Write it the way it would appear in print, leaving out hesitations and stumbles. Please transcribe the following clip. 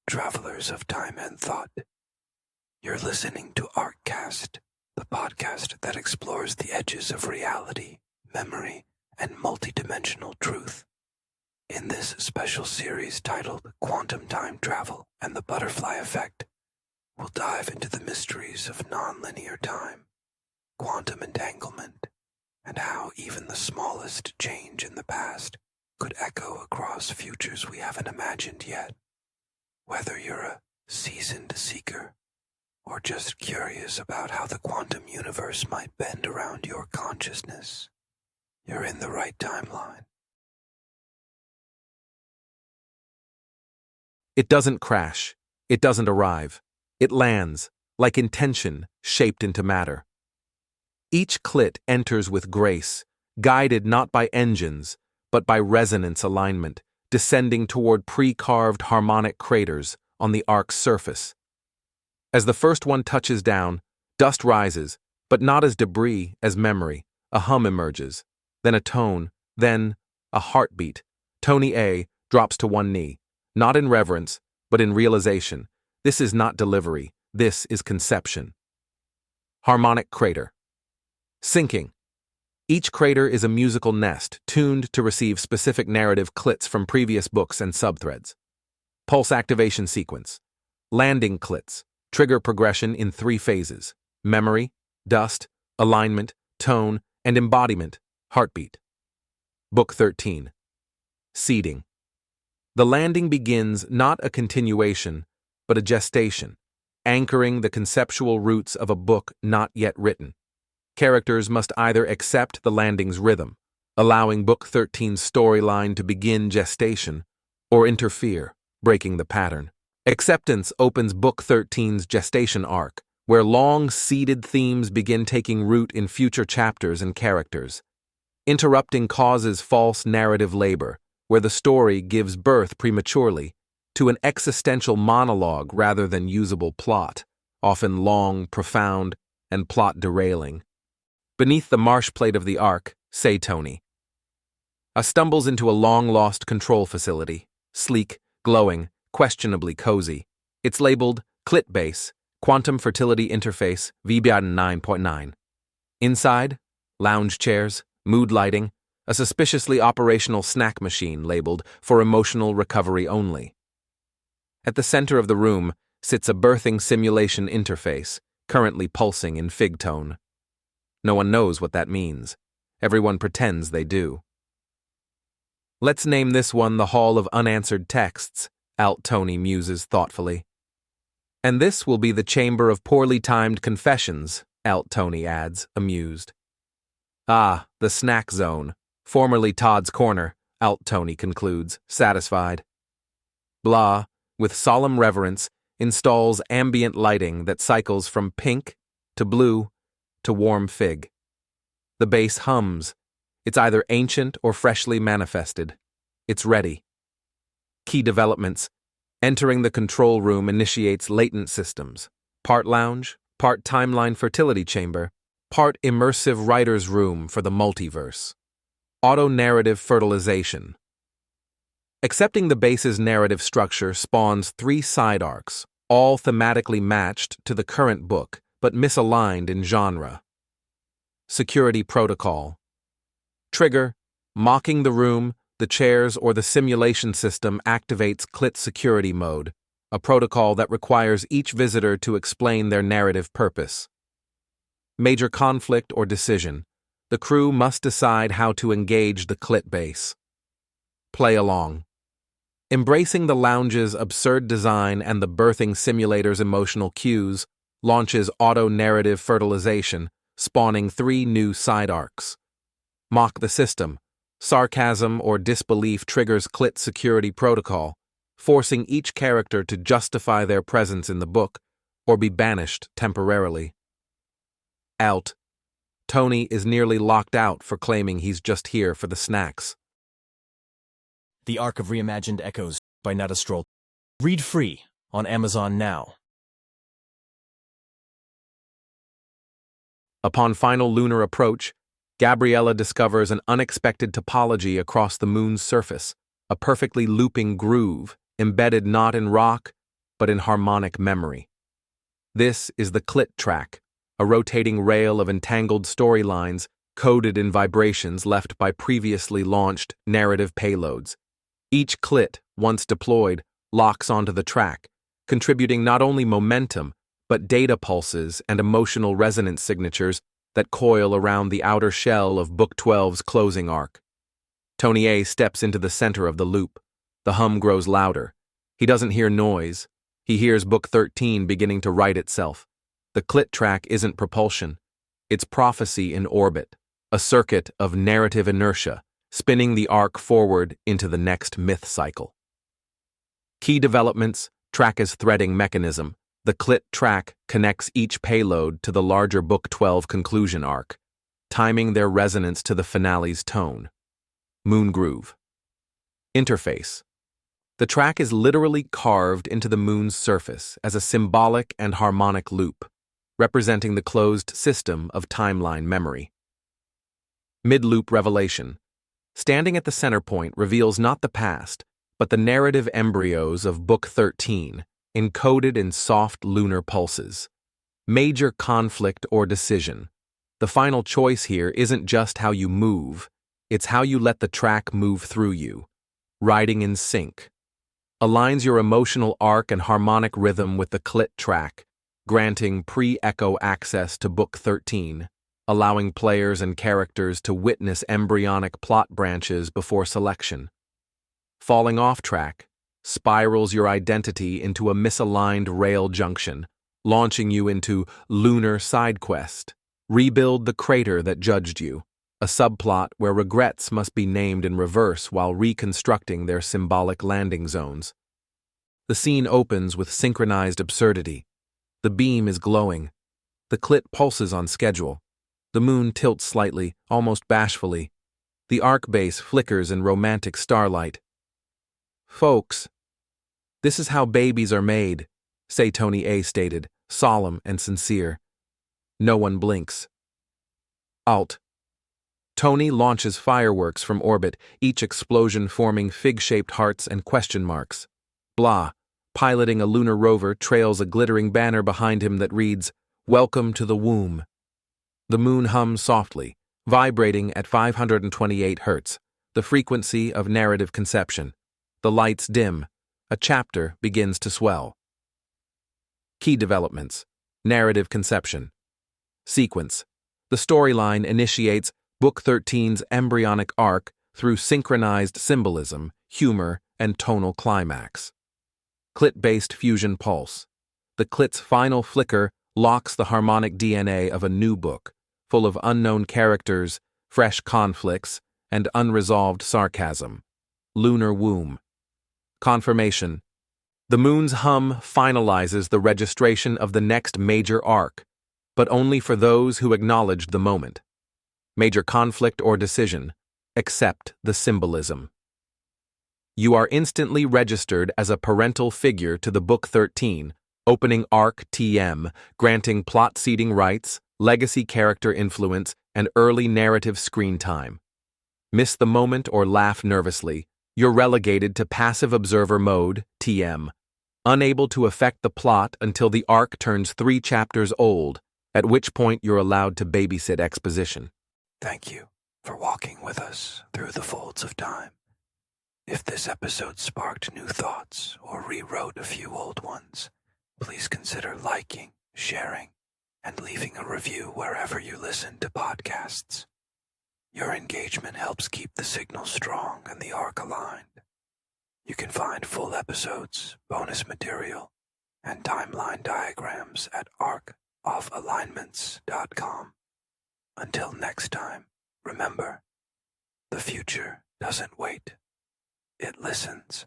travelers of time and thought. You're listening to Arkcast, the podcast that explores the edges of reality, memory, and multidimensional truth. In this special series titled Quantum Time Travel and the Butterfly Effect, we'll dive into the mysteries of nonlinear time, quantum entanglement, and how even the smallest change in the past could echo across futures we haven't imagined yet. Whether you're a seasoned seeker or just curious about how the quantum universe might bend around your consciousness, you're in the right timeline. It doesn't crash. It doesn't arrive. It lands, like intention shaped into matter. Each CLIT enters with grace, guided not by engines, but by resonance alignment, descending toward pre-carved harmonic craters on the Ark's surface. As the first one touches down, dust rises, but not as debris, as memory. A hum emerges, then a tone, then a heartbeat. Tony A drops to one knee, not in reverence, but in realization. This is not delivery, this is conception. Harmonic crater. Sinking. Each crater is a musical nest, tuned to receive specific narrative CLITs from previous books and subthreads. Pulse activation sequence. Landing CLITs. Trigger progression in 3 phases: memory, dust, alignment, tone, and embodiment, heartbeat. Book 13. Seeding. The landing begins not a continuation, but a gestation, anchoring the conceptual roots of a book not yet written. Characters must either accept the landing's rhythm, allowing Book 13's storyline to begin gestation, or interfere, breaking the pattern. Acceptance opens Book 13's gestation arc, where long-seeded themes begin taking root in future chapters and characters. Interrupting causes false narrative labor, where the story gives birth prematurely to an existential monologue rather than usable plot, often long, profound, and plot-derailing. Beneath the marsh plate of the Ark, say Tony. Stumbles into a long-lost control facility, sleek, glowing, questionably cozy. It's labeled CLIT Base, Quantum Fertility Interface, REVERB 9.9. Inside, lounge chairs, mood lighting, a suspiciously operational snack machine labeled for emotional recovery only. At the center of the room sits a birthing simulation interface, currently pulsing in fig tone. No one knows what that means. Everyone pretends they do. Let's name this one the Hall of Unanswered Texts, Alt Tony muses thoughtfully. And this will be the Chamber of Poorly Timed Confessions, Alt Tony adds, amused. Ah, the snack zone, formerly Todd's Corner, Alt Tony concludes, satisfied. Blah, with solemn reverence, installs ambient lighting that cycles from pink to blue to warm fig. The base hums. It's either ancient or freshly manifested. It's ready. Key developments. Entering the control room initiates latent systems. Part lounge, part timeline fertility chamber, part immersive writer's room for the multiverse. Auto-narrative fertilization. Accepting the base's narrative structure spawns 3 side arcs, all thematically matched to the current book, but misaligned in genre. Security protocol. Trigger. Mocking the room, the chairs, or the simulation system activates CLIT security mode, a protocol that requires each visitor to explain their narrative purpose. Major conflict or decision. The crew must decide how to engage the CLIT base. Play along. Embracing the lounge's absurd design and the birthing simulator's emotional cues, launches auto-narrative fertilization, spawning 3 new side arcs. Mock the system. Sarcasm or disbelief triggers CLIT security protocol, forcing each character to justify their presence in the book or be banished temporarily. Out. Tony is nearly locked out for claiming he's just here for the snacks. The Ark of Reimagined Echoes by Nada Stroll. Read free on Amazon now. Upon final lunar approach, Gabriella discovers an unexpected topology across the moon's surface, a perfectly looping groove, embedded not in rock, but in harmonic memory. This is the CLIT track, a rotating rail of entangled storylines coded in vibrations left by previously launched narrative payloads. Each CLIT, once deployed, locks onto the track, contributing not only momentum, but data pulses and emotional resonance signatures that coil around the outer shell of Book 12's closing arc. Tony A steps into the center of the loop. The hum grows louder. He doesn't hear noise. He hears Book 13 beginning to right itself. The CLIT track isn't propulsion. It's prophecy in orbit, a circuit of narrative inertia, spinning the arc forward into the next myth cycle. Key developments: track as threading mechanism. The CLIT track connects each payload to the larger Book 12 conclusion arc, timing their resonance to the finale's tone. Moon groove. Interface. The track is literally carved into the moon's surface as a symbolic and harmonic loop, representing the closed system of timeline memory. Mid-loop revelation. Standing at the center point reveals not the past, but the narrative embryos of Book 13, encoded in soft lunar pulses. Major conflict or decision. The final choice here isn't just how you move, it's how you let the track move through you. Riding in sync. Aligns your emotional arc and harmonic rhythm with the CLIT track, granting pre-echo access to Book 13, allowing players and characters to witness embryonic plot branches before selection. Falling off track spirals your identity into a misaligned rail junction, launching you into lunar side quest. Rebuild the crater that judged you, a subplot where regrets must be named in reverse while reconstructing their symbolic landing zones. The scene opens with synchronized absurdity. The beam is glowing. The CLIT pulses on schedule. The moon tilts slightly, almost bashfully. The Ark base flickers in romantic starlight. "Folks, this is how babies are made," say Tony A stated, solemn and sincere. No one blinks. Alt. Tony launches fireworks from orbit, each explosion forming fig-shaped hearts and question marks. Blah, piloting a lunar rover, trails a glittering banner behind him that reads, "Welcome to the womb." The moon hums softly, vibrating at 528 Hz, the frequency of narrative conception. The lights dim. A chapter begins to swell. Key developments. Narrative conception. Sequence. The storyline initiates Book 13's embryonic arc through synchronized symbolism, humor, and tonal climax. CLIT-based fusion pulse. The CLIT's final flicker locks the harmonic DNA of a new book, full of unknown characters, fresh conflicts, and unresolved sarcasm. Lunar womb. Confirmation. The moon's hum finalizes the registration of the next major arc, but only for those who acknowledged the moment. Major conflict or decision. Accept the symbolism. You are instantly registered as a parental figure to the Book 13, opening Arc TM, granting plot seeding rights, legacy character influence, and early narrative screen time. Miss the moment or laugh nervously, you're relegated to passive observer mode, TM, unable to affect the plot until the arc turns 3 chapters old, at which point you're allowed to babysit exposition. Thank you for walking with us through the folds of time. If this episode sparked new thoughts or rewrote a few old ones, please consider liking, sharing, and leaving a review wherever you listen to podcasts. Your engagement helps keep the signal strong and the arc aligned. You can find full episodes, bonus material, and timeline diagrams at arkofalignments.com. Until next time, remember, the future doesn't wait. It listens.